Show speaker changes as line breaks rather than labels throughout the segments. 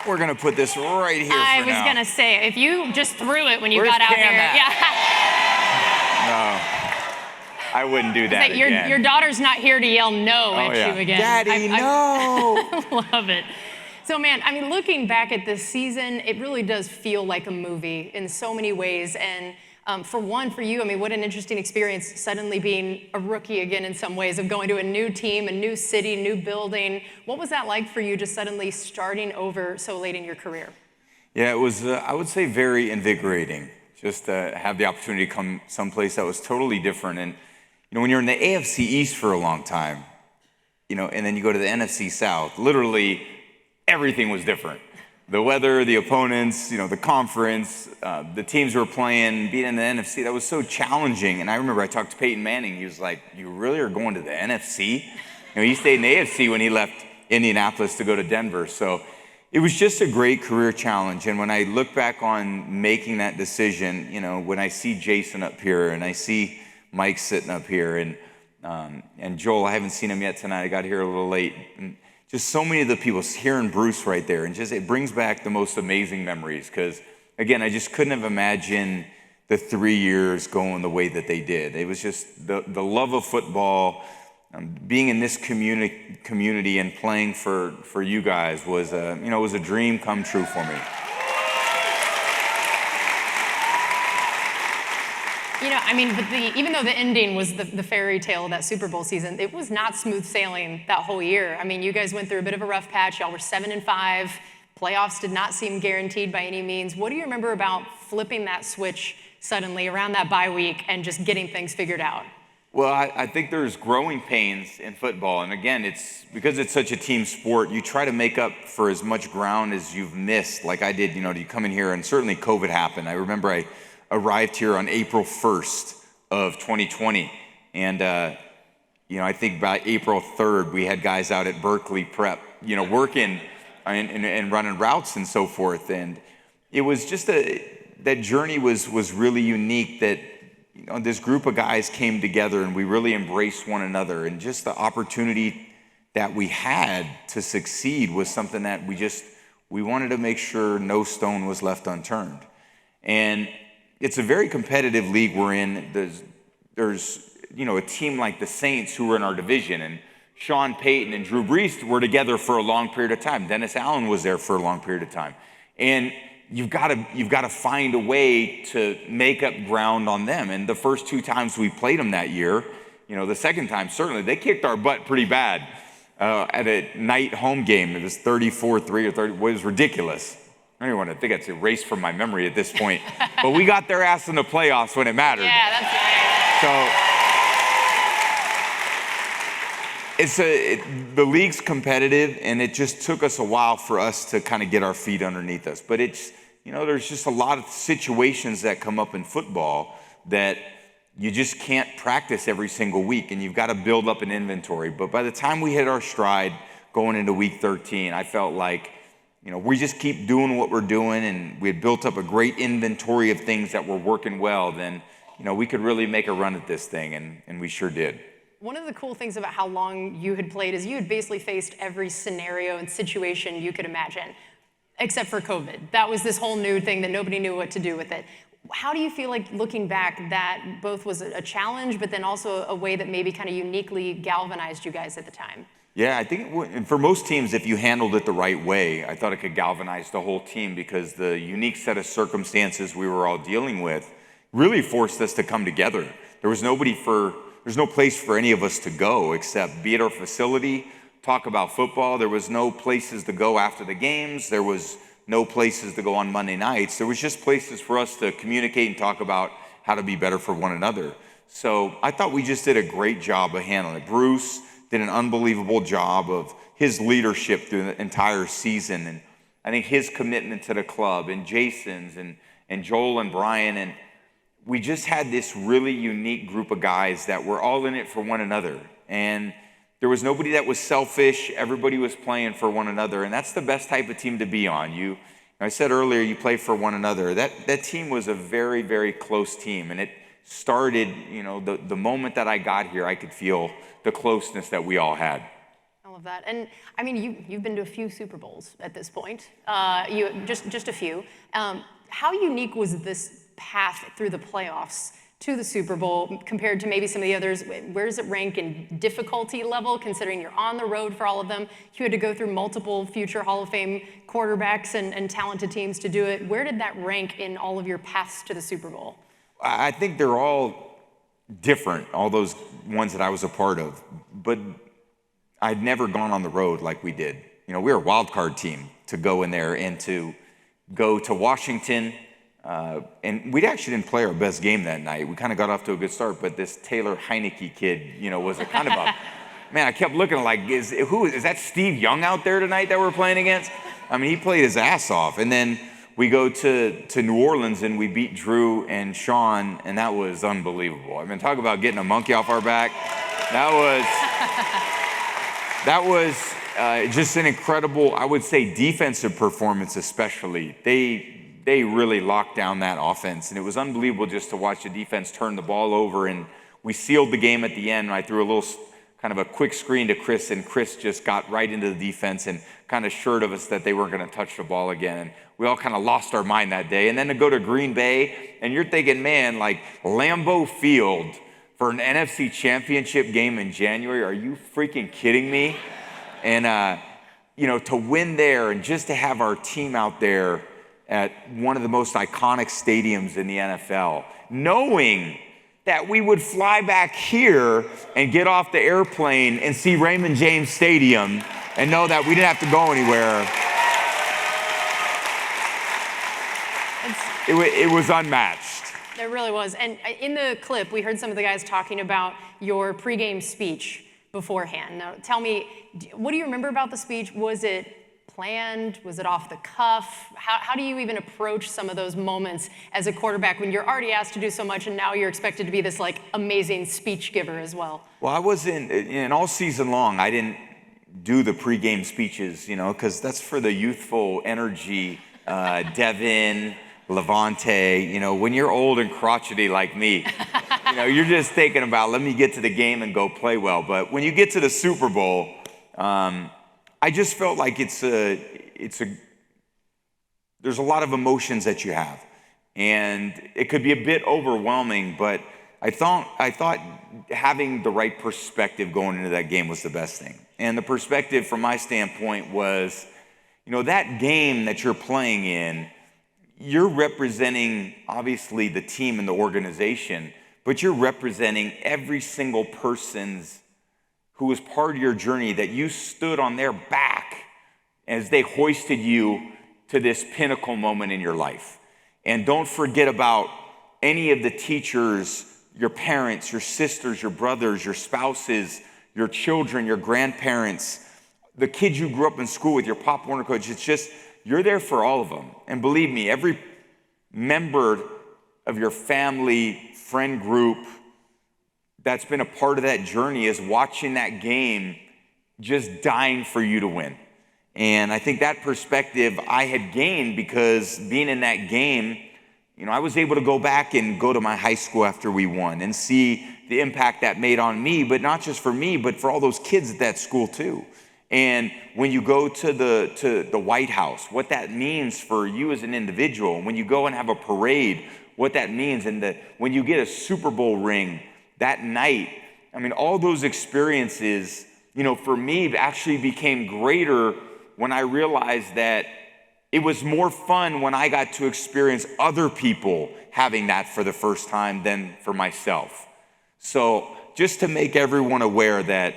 We're going to put this right here
I
for
was
now.
going to say, if you just threw it when you
Where's
got out
Cam
here.
at?
Yeah.
No, I wouldn't do that again.
Your daughter's not here to yell no at you again.
Daddy, no.
I love it. So, man, I mean, looking back at this season, it really does feel like a movie in so many ways. And for you, I mean, what an interesting experience suddenly being a rookie again in some ways, of going to a new team, a new city, new building. What was that like for you, just suddenly starting over so late in your career?
Yeah, it was, I would say, very invigorating just to have the opportunity to come someplace that was totally different. And, when you're in the AFC East for a long time, and then you go to the NFC South, literally everything was different. The weather, the opponents, the conference, the teams who were playing, being in the NFC, that was so challenging. And I remember I talked to Peyton Manning. He was like, "You really are going to the NFC?" He stayed in the AFC when he left Indianapolis to go to Denver. So it was just a great career challenge. And when I look back on making that decision, when I see Jason up here and I see Mike sitting up here and Joel, I haven't seen him yet tonight. I got here a little late. And just so many of the people, hearing Bruce right there, and it brings back the most amazing memories. Because again, I just couldn't have imagined the 3 years going the way that they did. It was just the love of football, being in this community and playing for you guys was was a dream come true for me.
But even though the ending was the fairy tale of that Super Bowl season, it was not smooth sailing that whole year. I mean, you guys went through a bit of a rough patch. Y'all were 7-5. Playoffs did not seem guaranteed by any means. What do you remember about flipping that switch suddenly around that bye week and just getting things figured out?
Well, I think there's growing pains in football. And again, it's because it's such a team sport, you try to make up for as much ground as you've missed, like I did. You come in here, and certainly COVID happened. I remember I arrived here on April 1st of 2020. And, I think by April 3rd, we had guys out at Berkeley Prep, working and running routes and so forth. And it was just that journey was really unique, that, this group of guys came together and we really embraced one another. And just the opportunity that we had to succeed was something that we wanted to make sure no stone was left unturned. And it's a very competitive league we're in. There's a team like the Saints who were in our division, and Sean Payton and Drew Brees were together for a long period of time. Dennis Allen was there for a long period of time. And you've got to find a way to make up ground on them. And the first 2 times we played them that year, the second time, certainly, they kicked our butt pretty bad at a night home game. It was 34-3 or 30. It was ridiculous. I don't even want to think it's erased from my memory at this point. But we got their ass in the playoffs when it mattered.
Yeah, that's right.
So the league's competitive, and it just took us a while for us to kind of get our feet underneath us. But there's just a lot of situations that come up in football that you just can't practice every single week, and you've got to build up an inventory. But by the time we hit our stride going into week 13, I felt like, we just keep doing what we're doing, and we had built up a great inventory of things that were working well, then, we could really make a run at this thing, and we sure did.
One of the cool things about how long you had played is you had basically faced every scenario and situation you could imagine, except for COVID. That was this whole new thing that nobody knew what to do with it. How do you feel like, looking back, that both was a challenge, but then also a way that maybe kind of uniquely galvanized you guys at the time?
Yeah, I think for most teams, if you handled it the right way, I thought it could galvanize the whole team, because the unique set of circumstances we were all dealing with really forced us to come together. There's no place for any of us to go except be at our facility, talk about football. There was no places to go after the games. There was no places to go on Monday nights. There was just places for us to communicate and talk about how to be better for one another. So I thought we just did a great job of handling it. Bruce did an unbelievable job of his leadership through the entire season. And I think his commitment to the club, and Jason's, and Joel and Brian. And we just had this really unique group of guys that were all in it for one another. And there was nobody that was selfish. Everybody was playing for one another. And that's the best type of team to be on. I said earlier, you play for one another. That team was a very, very close team. And it started, the moment that I got here, I could feel the closeness that we all had.
I love Love that. And I mean, you've been to a few Super Bowls at this point. Just a few. How unique was this path through the playoffs to the Super Bowl compared to maybe some of the others? Where does it rank in difficulty level, considering you're on the road for all of them? You had to go through multiple future Hall of Fame quarterbacks and talented teams to do it. Where did that rank in all of your paths to the Super Bowl?
I think they're all different, all those ones that I was a part of. But I'd never gone on the road like we did. You know, we were a wild card team to go in there and to go to Washington. And we actually didn't play our best game that night. We kind of got off to a good start, but this Taylor Heineke kid, you know, was a kind of a, man, I kept looking like, is that Steve Young out there tonight that we're playing against? I mean, he played his ass off. And then we go to New Orleans and we beat Drew and Sean, and that was unbelievable. I mean, talk about getting a monkey off our back. That was just an incredible, I would say, defensive performance especially. They really locked down that offense, and it was unbelievable just to watch the defense turn the ball over, and we sealed the game at the end. I threw a little kind of a quick screen to Chris, and Chris just got right into the defense and kind of assured of us that they weren't going to touch the ball again. And we all kind of lost our mind that day. And then to go to Green Bay, and you're thinking, man, like Lambeau Field for an NFC Championship game in January, are you freaking kidding me? And, you know, to win there and just to have our team out there at one of the most iconic stadiums in the NFL, knowing that we would fly back here and get off the airplane and see Raymond James Stadium and know that we didn't have to go anywhere. It was unmatched.
It really was. And in the clip, we heard some of the guys talking about your pregame speech beforehand. Now, tell me, what do you remember about the speech? Was it planned? Was it off the cuff? How do you even approach some of those moments as a quarterback when you're already asked to do so much and now you're expected to be this like amazing speech giver as well?
Well, I wasn't, in all season long, I didn't do the pregame speeches, you know, because that's for the youthful energy, Devin, Levante, you know, when you're old and crotchety like me, you know, you're just thinking about, let me get to the game and go play well. But when you get to the Super Bowl, I just felt like there's a lot of emotions that you have, and it could be a bit overwhelming, but I thought having the right perspective going into that game was the best thing. And the perspective from my standpoint was, you know, that game that you're playing in, you're representing obviously the team and the organization, but you're representing every single person's who was part of your journey, that you stood on their back as they hoisted you to this pinnacle moment in your life. And don't forget about any of the teachers, your parents, your sisters, your brothers, your spouses, your children, your grandparents, the kids you grew up in school with, your Pop Warner coach. It's just, you're there for all of them. And believe me, every member of your family, friend group, that's been a part of that journey is watching that game, just dying for you to win. And I think that perspective I had gained because being in that game, you know, I was able to go back and go to my high school after we won and see the impact that made on me, but not just for me, but for all those kids at that school too. And when you go to the White House, what that means for you as an individual, when you go and have a parade, what that means, and when you get a Super Bowl ring that night, I mean, all those experiences, you know, for me actually became greater when I realized that it was more fun when I got to experience other people having that for the first time than for myself. So just to make everyone aware that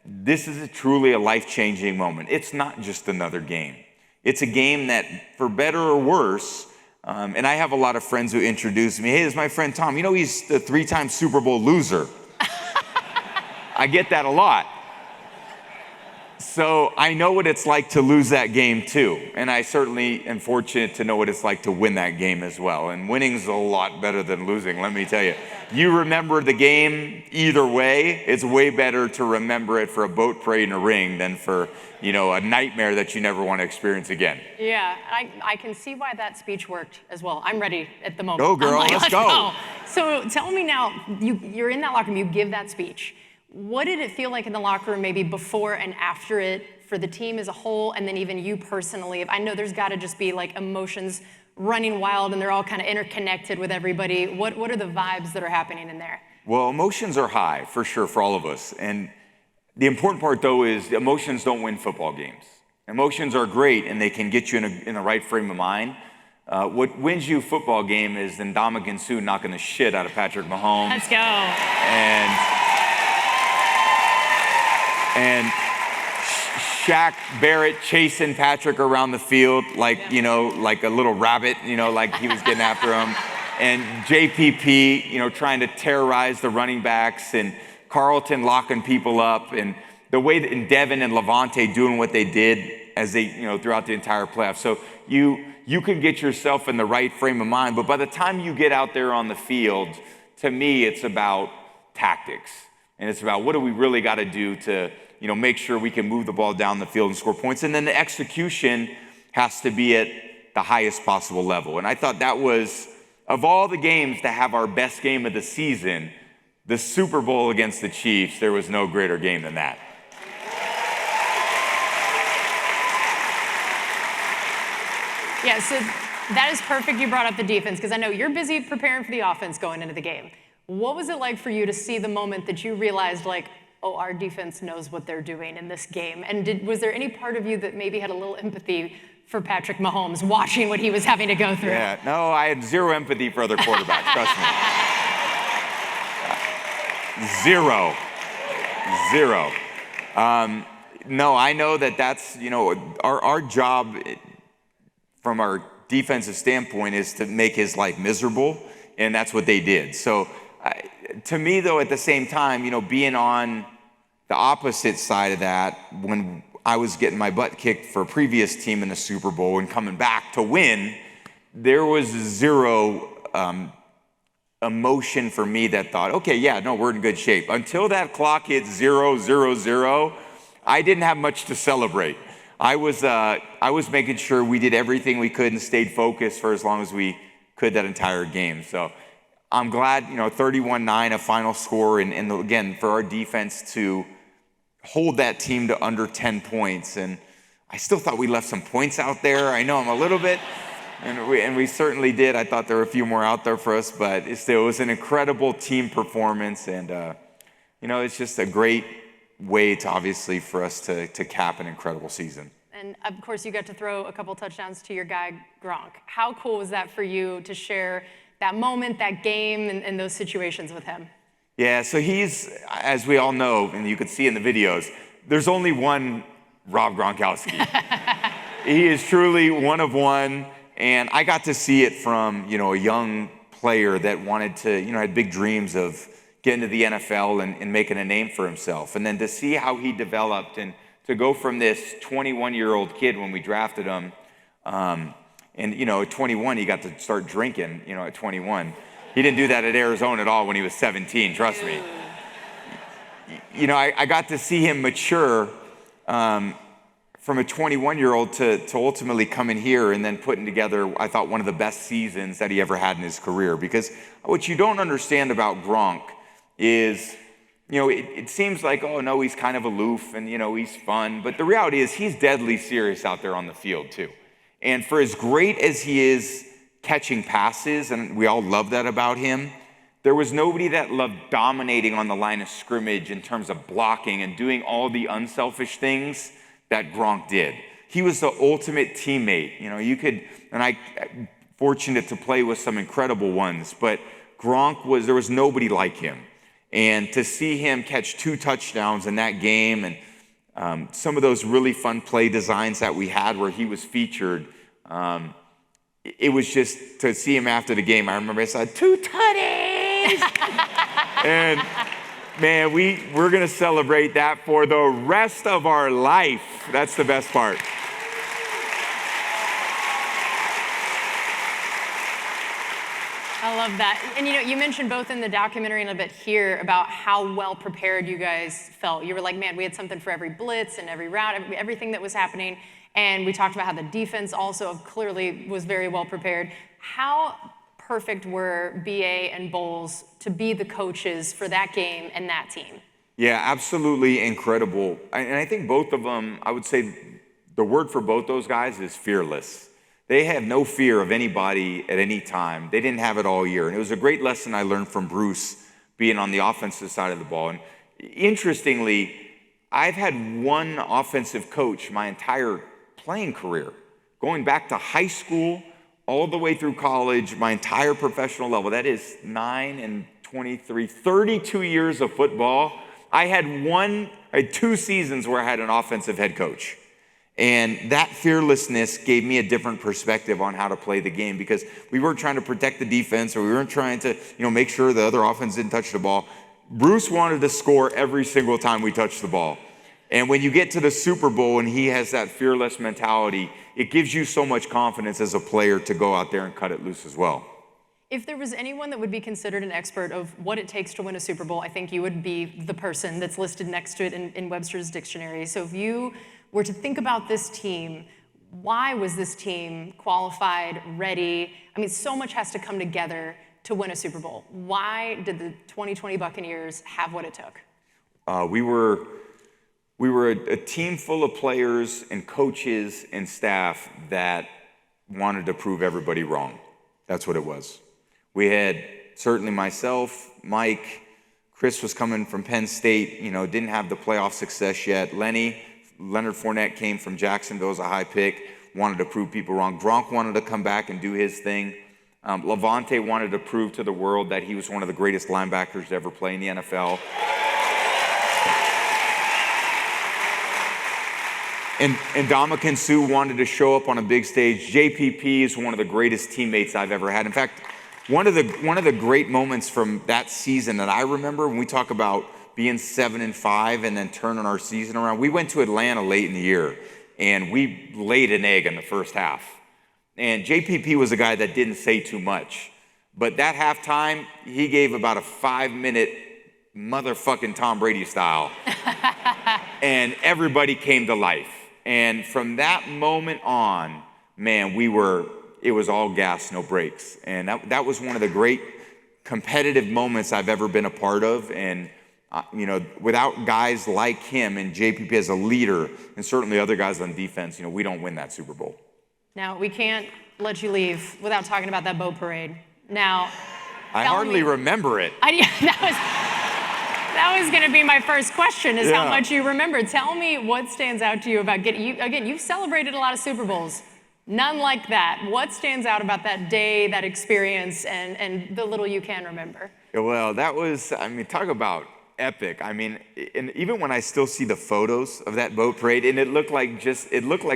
this is truly a life-changing moment. It's not just another game. It's a game that, for better or worse, and I have a lot of friends who introduce me, hey, this is my friend Tom. You know, he's the 3-time Super Bowl loser. I get that a lot. So I know what it's like to lose that game too. And I certainly am fortunate to know what it's like to win that game as well. And winning's a lot better than losing, let me tell you. You remember the game either way, it's way better to remember it for a boat parade and a ring than for, you know, a nightmare that you never want to experience again.
Yeah, I can see why that speech worked as well. I'm ready at the moment.
Go, girl,
like,
let's go.
So tell me now, you're in that locker room, you give that speech. What did it feel like in the locker room, maybe before and after it, for the team as a whole, and then even you personally? I know there's got to just be like emotions running wild, and they're all kind of interconnected with everybody. What are the vibes that are happening in there?
Well, emotions are high, for sure, for all of us. And the important part, though, is emotions don't win football games. Emotions are great, and they can get you in the right frame of mind. What wins you a football game is Ndamukong Suh knocking the shit out of Patrick Mahomes.
Let's go.
And Shaq Barrett chasing Patrick around the field like a little rabbit, like he was getting after him. And JPP, trying to terrorize the running backs, and Carlton locking people up, and the way that and Devin and Levante doing what they did as they, throughout the entire playoff. So you can get yourself in the right frame of mind, but by the time you get out there on the field, to me, it's about tactics. And it's about what do we really got to do to, make sure we can move the ball down the field and score points. And then the execution has to be at the highest possible level. And I thought that was, of all the games to have our best game of the season, the Super Bowl against the Chiefs, there was no greater game than that.
Yeah, so that is perfect you brought up the defense, because I know you're busy preparing for the offense going into the game. What was it like for you to see the moment that you realized, like, oh, our defense knows what they're doing in this game? And was there any part of you that maybe had a little empathy for Patrick Mahomes watching what he was having to go through?
Yeah, no, I had zero empathy for other quarterbacks, trust me. Zero. No, I know that's, our job from our defensive standpoint is to make his life miserable, and that's what they did. So to me, though, at the same time, being on the opposite side of that, when I was getting my butt kicked for a previous team in the Super Bowl and coming back to win, there was zero emotion for me that thought, okay, yeah, no, we're in good shape. Until that clock hit 0-0-0, I didn't have much to celebrate. I was making sure we did everything we could and stayed focused for as long as we could that entire game. So I'm glad, 31-9, a final score, and again, for our defense to hold that team to under 10 points. And I still thought we left some points out there. I know I'm a little bit, and we certainly did. I thought there were a few more out there for us, but it was an incredible team performance, and it's just a great way to obviously for us to cap an incredible season.
And of course, you got to throw a couple touchdowns to your guy, Gronk. How cool was that for you to share that moment, that game, and those situations with him?
Yeah, so he's, as we all know, and you could see in the videos, there's only one Rob Gronkowski. He is truly one of one, and I got to see it from, a young player that wanted to, had big dreams of getting to the NFL and making a name for himself. And then to see how he developed and to go from this 21-year-old kid when we drafted him, and, at 21, he got to start drinking, at 21. He didn't do that at Arizona at all when he was 17, trust me. I got to see him mature from a 21-year-old to ultimately coming here and then putting together, I thought, one of the best seasons that he ever had in his career. Because what you don't understand about Gronk is, it seems like, oh, no, he's kind of aloof and, he's fun. But the reality is he's deadly serious out there on the field, too. And for as great as he is catching passes, and we all love that about him, there was nobody that loved dominating on the line of scrimmage in terms of blocking and doing all the unselfish things that Gronk did. He was the ultimate teammate. I fortunate to play with some incredible ones, but there was nobody like him. And to see him catch 2 touchdowns in that game, and some of those really fun play designs that we had where he was featured, it was just to see him after the game. I remember I said, 2 tutties! And man, we're going to celebrate that for the rest of our life. That's the best part.
I love that. And you mentioned both in the documentary and a bit here about how well prepared you guys felt. You were like, man, we had something for every blitz and every route, everything that was happening. And we talked about how the defense also clearly was very well prepared. How perfect were BA and Bowles to be the coaches for that game and that team?
Yeah, absolutely incredible. And I think both of them, I would say the word for both those guys is fearless. They have no fear of anybody at any time. They didn't have it all year. And it was a great lesson I learned from Bruce being on the offensive side of the ball. And interestingly, I've had one offensive coach my entire playing career, going back to high school all the way through college, my entire professional level. That is 9 and 23, 32 years of football. I had 2 seasons where I had an offensive head coach. And that fearlessness gave me a different perspective on how to play the game, because we weren't trying to protect the defense, or we weren't trying to, make sure the other offense didn't touch the ball. Bruce wanted to score every single time we touched the ball. And when you get to the Super Bowl and he has that fearless mentality, it gives you so much confidence as a player to go out there and cut it loose as well.
If there was anyone that would be considered an expert of what it takes to win a Super Bowl, I think you would be the person that's listed next to it in Webster's dictionary. So if you were to think about this team, why was this team qualified, ready? I mean, so much has to come together to win a Super Bowl. Why did the 2020 Buccaneers have what it took?
We were a team full of players and coaches and staff that wanted to prove everybody wrong. That's what it was. We had certainly myself, Mike, Chris was coming from Penn State, didn't have the playoff success yet. Leonard Fournette came from Jacksonville as a high pick, wanted to prove people wrong. Gronk wanted to come back and do his thing. Levante wanted to prove to the world that he was one of the greatest linebackers to ever play in the NFL. And Ndamukong Suh wanted to show up on a big stage. JPP is one of the greatest teammates I've ever had. In fact, one of the great moments from that season that I remember, when we talk about being 7-5 and then turning our season around, we went to Atlanta late in the year and we laid an egg in the first half. And JPP was a guy that didn't say too much, but that halftime he gave about a 5-minute motherfucking Tom Brady style, and everybody came to life. And from that moment on, man, it was all gas, no brakes. And that was one of the great competitive moments I've ever been a part of. And, without guys like him and JPP as a leader, and certainly other guys on defense, we don't win that Super Bowl.
Now, we can't let you leave without talking about that boat parade. Now,
I hardly remember it.
That was going to be my first question, is how much you remember. Tell me what stands out to you about you've celebrated a lot of Super Bowls. None like that. What stands out about that day, that experience, and the little you can remember?
Well, that was, talk about epic. And even when I still see the photos of that boat parade, and it looked like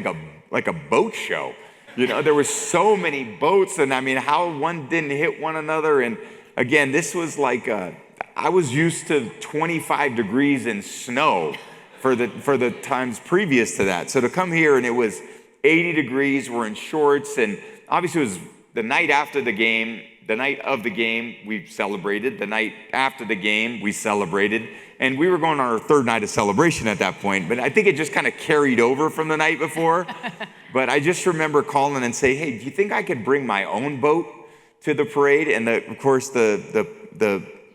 a boat show. There were so many boats, and how one didn't hit one another. And again, this was like I was used to 25 degrees in snow for the times previous to that. So to come here and it was 80 degrees, we're in shorts, and obviously it was the night after the game. The night of the game, we celebrated. The night after the game, we celebrated. And we were going on our 3rd night of celebration at that point, but I think it just kind of carried over from the night before. But I just remember calling and saying, hey, do you think I could bring my own boat to the parade? And of course, the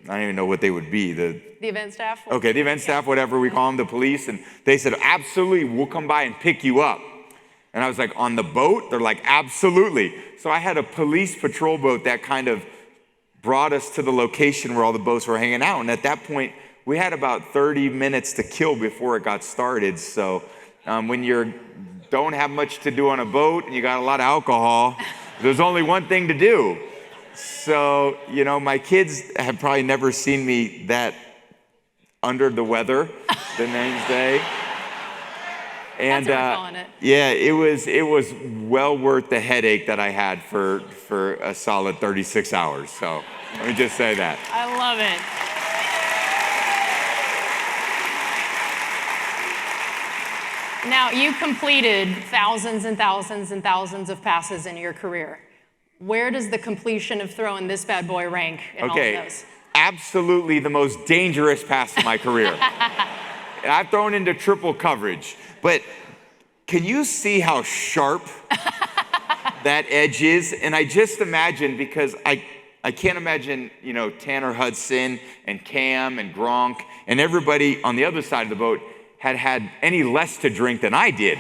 I don't even know what they would be. The
event staff?
Okay, the event staff, whatever we call them, the police. And they said, absolutely, we'll come by and pick you up. And I was like, on the boat? They're like, absolutely. So I had a police patrol boat that kind of brought us to the location where all the boats were hanging out. And at that point, we had about 30 minutes to kill before it got started. So when you don't have much to do on a boat and you got a lot of alcohol, there's only one thing to do. So, my kids have probably never seen me that under the weather the next day. And
that's what we're calling it.
Yeah, it was well worth the headache that I had for a solid 36 hours. So let me just say that.
I love it. Now, you completed thousands and thousands and thousands of passes in your career. Where does the completion of throwing this bad boy rank in all of those?
Absolutely the most dangerous pass in my career. I've thrown into triple coverage, but can you see how sharp that edge is? And I just imagine, because I can't imagine, Tanner Hudson and Cam and Gronk and everybody on the other side of the boat had any less to drink than I did.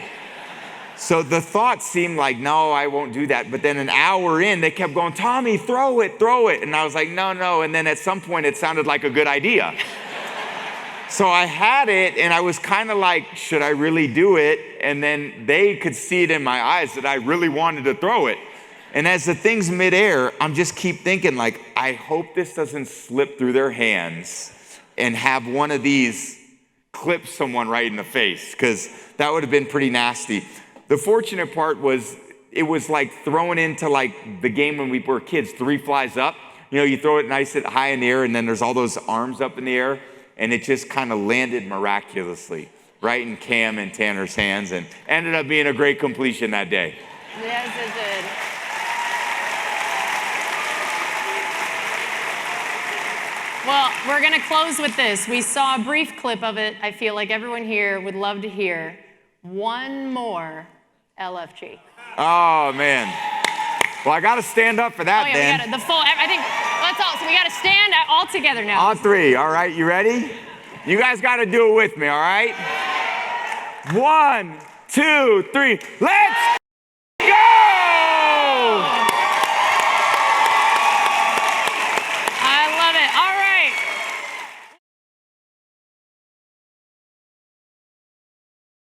So the thought seemed like, no, I won't do that. But then an hour in, they kept going, Tommy, throw it, throw it. And I was like, no. And then at some point, it sounded like a good idea. So I had it, and I was kind of like, should I really do it? And then they could see it in my eyes that I really wanted to throw it. And as the thing's midair, I'm just keep thinking, like, I hope this doesn't slip through their hands and have one of these clip someone right in the face, because that would have been pretty nasty. The fortunate part was it was like throwing into like the game when we were kids, 3 flies up. You know, you throw it nice and high in the air, and then there's all those arms up in the air, and it just kind of landed miraculously right in Cam and Tanner's hands, and ended up being a great completion that day.
Yes, it did. Well, we're going to close with this. We saw a brief clip of it. I feel like everyone here would love to hear one more LFG.
Oh, man. Well, I got to stand up for that,
yeah,
then.
We got the full, I think, let's all, so we got to stand all together now.
All 3, all right? You ready? You guys got to do it with me, all right? 1, 2, 3, let's